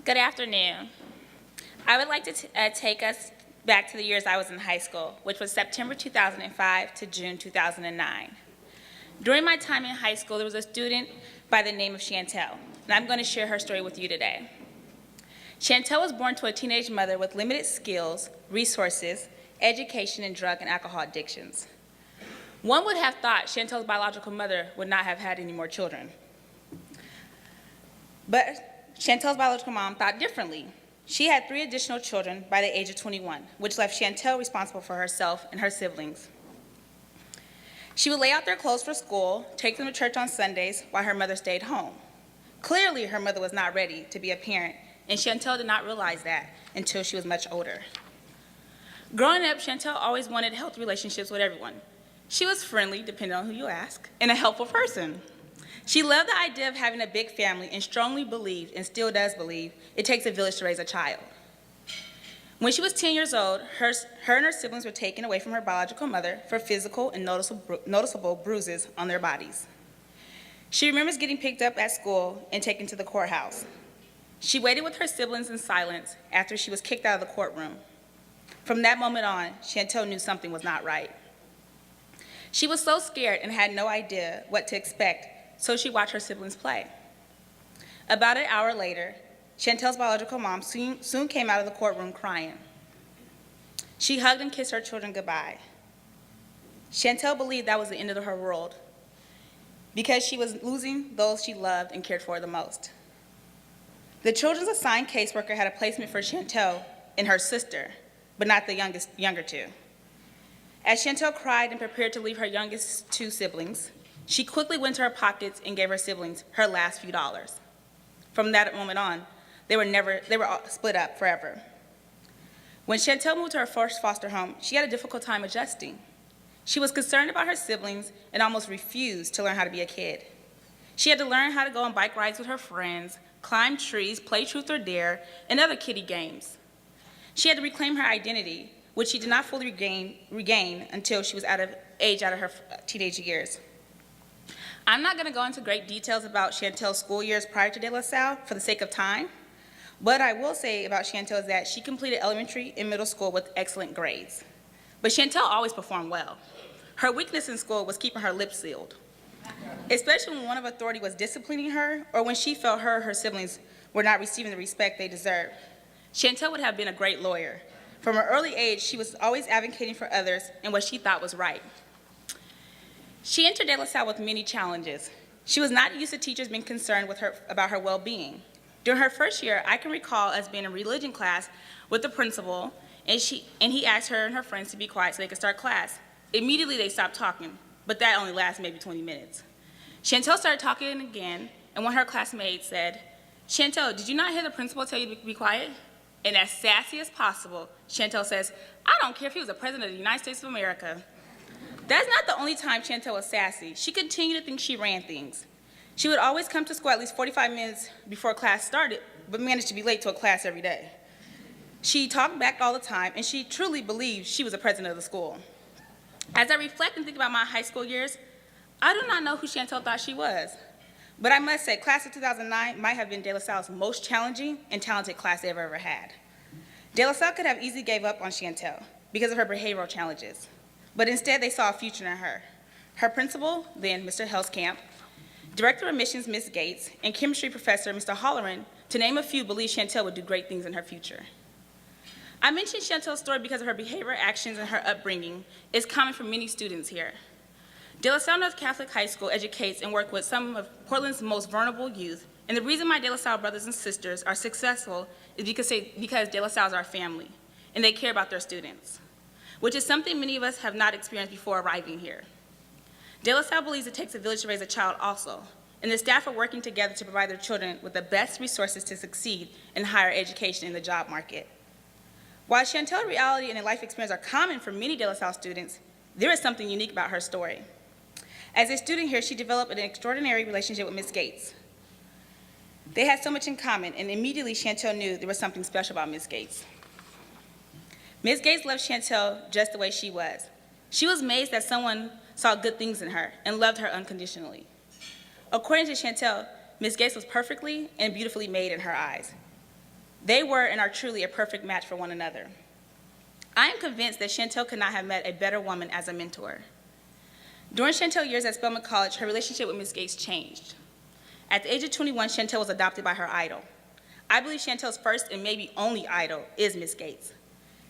Good afternoon. I would like to take us back to the years I was in high school, which was September 2005 to June 2009. During my time in high school, there was a student by the name of Chantel, and I'm going to share her story with you today. Chantel was born to a teenage mother with limited skills, resources, education, and drug and alcohol addictions. One would have thought Chantel's biological mother would not have had any more children. But Chantel's biological mom thought differently. She had 3 additional children by the age of 21, which left Chantel responsible for herself and her siblings. She would lay out their clothes for school, take them to church on Sundays while her mother stayed home. Clearly, her mother was not ready to be a parent, and Chantel did not realize that until she was much older. Growing up, Chantel always wanted healthy relationships with everyone. She was friendly, depending on who you ask, and a helpful person. She loved the idea of having a big family and strongly believed, and still does believe, it takes a village to raise a child. When she was 10 years old, her and her siblings were taken away from her biological mother for physical and noticeable bruises on their bodies. She remembers getting picked up at school and taken to the courthouse. She waited with her siblings in silence after she was kicked out of the courtroom. From that moment on, Chantel knew something was not right. She was so scared and had no idea what to expect, so she watched her siblings play. About an hour later, Chantel's biological mom soon came out of the courtroom crying. She hugged and kissed her children goodbye. Chantel believed that was the end of her world because she was losing those she loved and cared for the most. The children's assigned caseworker had a placement for Chantel and her sister, but not the younger two. As Chantel cried and prepared to leave her youngest 2 siblings, she quickly went to her pockets and gave her siblings her last few dollars. From that moment on, they were all split up forever. When Chantel moved to her first foster home, she had a difficult time adjusting. She was concerned about her siblings and almost refused to learn how to be a kid. She had to learn how to go on bike rides with her friends, climb trees, play truth or dare, and other kiddie games. She had to reclaim her identity, which she did not fully regain until she was out of her teenage years. I'm not going to go into great details about Chantel's school years prior to De La Salle for the sake of time. What I will say about Chantel is that she completed elementary and middle school with excellent grades. But Chantel always performed well. Her weakness in school was keeping her lips sealed, especially when one of authority was disciplining her or when she felt her or her siblings were not receiving the respect they deserved. Chantel would have been a great lawyer. From her early age, she was always advocating for others and what she thought was right. She entered De La Salle with many challenges. She was not used to teachers being concerned about her well-being. During her first year, I can recall us being in religion class with the principal, and he asked her and her friends to be quiet so they could start class. Immediately, they stopped talking, but that only lasted maybe 20 minutes. Chantel started talking again, and one of her classmates said, "Chantel, did you not hear the principal tell you to be quiet?" And as sassy as possible, Chantel says, "I don't care if he was the president of the United States of America." That's not the only time Chantel was sassy. She continued to think she ran things. She would always come to school at least 45 minutes before class started, but managed to be late to a class every day. She talked back all the time, and she truly believed she was the president of the school. As I reflect and think about my high school years, I do not know who Chantel thought she was. But I must say, class of 2009 might have been De La Salle's most challenging and talented class they've ever had. De La Salle could have easily gave up on Chantel because of her behavioral challenges, but instead they saw a future in her. Her principal, then Mr. Helskamp, director of admissions, Ms. Gates, and chemistry professor, Mr. Holleran, to name a few, believed Chantel would do great things in her future. I mentioned Chantel's story because of her behavior, actions, and her upbringing is common for many students here. De La Salle North Catholic High School educates and works with some of Portland's most vulnerable youth, and the reason my De La Salle brothers and sisters are successful is because De La Salle is our family, and they care about their students, which is something many of us have not experienced before arriving here. De La Salle believes it takes a village to raise a child also, and the staff are working together to provide their children with the best resources to succeed in higher education in the job market. While Chantel's reality and her life experience are common for many De La Salle students, there is something unique about her story. As a student here, she developed an extraordinary relationship with Ms. Gates. They had so much in common, and immediately Chantel knew there was something special about Ms. Gates. Ms. Gates loved Chantel just the way she was. She was amazed that someone saw good things in her and loved her unconditionally. According to Chantel, Ms. Gates was perfectly and beautifully made in her eyes. They were and are truly a perfect match for one another. I am convinced that Chantel could not have met a better woman as a mentor. During Chantel's years at Spelman College, her relationship with Ms. Gates changed. At the age of 21, Chantel was adopted by her idol. I believe Chantel's first and maybe only idol is Ms. Gates.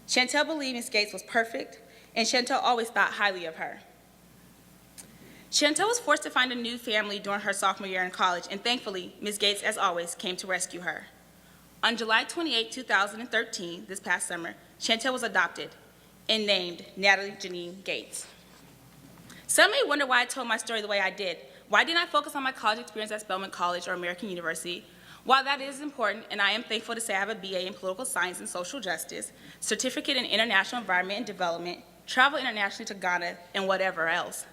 Chantel believed Ms. Gates was perfect, and Chantel always thought highly of her. Chantel was forced to find a new family during her sophomore year in college, and thankfully, Ms. Gates, as always, came to rescue her. On July 28, 2013, this past summer, Chantel was adopted and named Natalie Janine Gates. Some may wonder why I told my story the way I did. Why didn't I focus on my college experience at Spelman College or American University? While that is important, and I am thankful to say I have a BA in Political Science and Social Justice, certificate in International Environment and Development, travel internationally to Ghana, and whatever else,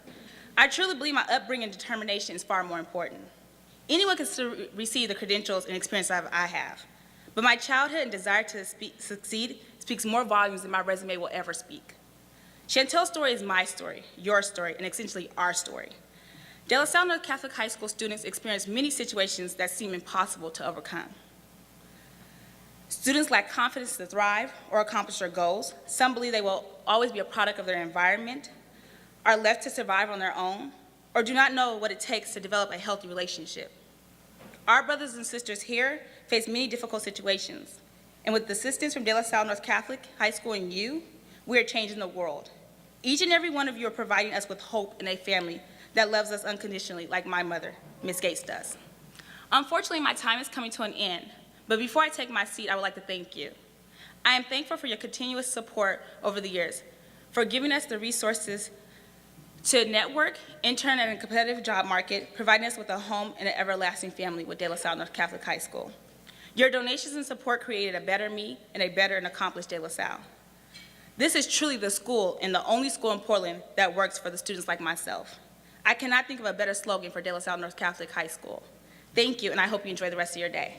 I truly believe my upbringing and determination is far more important. Anyone can receive the credentials and experience that I have, but my childhood and desire to succeed speaks more volumes than my resume will ever speak. Chantel's story is my story, your story, and essentially our story. De La Salle North Catholic High School students experience many situations that seem impossible to overcome. Students lack confidence to thrive or accomplish their goals. Some believe they will always be a product of their environment, are left to survive on their own, or do not know what it takes to develop a healthy relationship. Our brothers and sisters here face many difficult situations, and with the assistance from De La Salle North Catholic High School and you, we are changing the world. Each and every one of you are providing us with hope and a family that loves us unconditionally, like my mother, Ms. Gates, does. Unfortunately, my time is coming to an end, but before I take my seat, I would like to thank you. I am thankful for your continuous support over the years, for giving us the resources to network, intern in a competitive job market, providing us with a home and an everlasting family with De La Salle North Catholic High School. Your donations and support created a better me and a better and accomplished De La Salle. This is truly the school and the only school in Portland that works for the students like myself. I cannot think of a better slogan for De La Salle North Catholic High School. Thank you, and I hope you enjoy the rest of your day.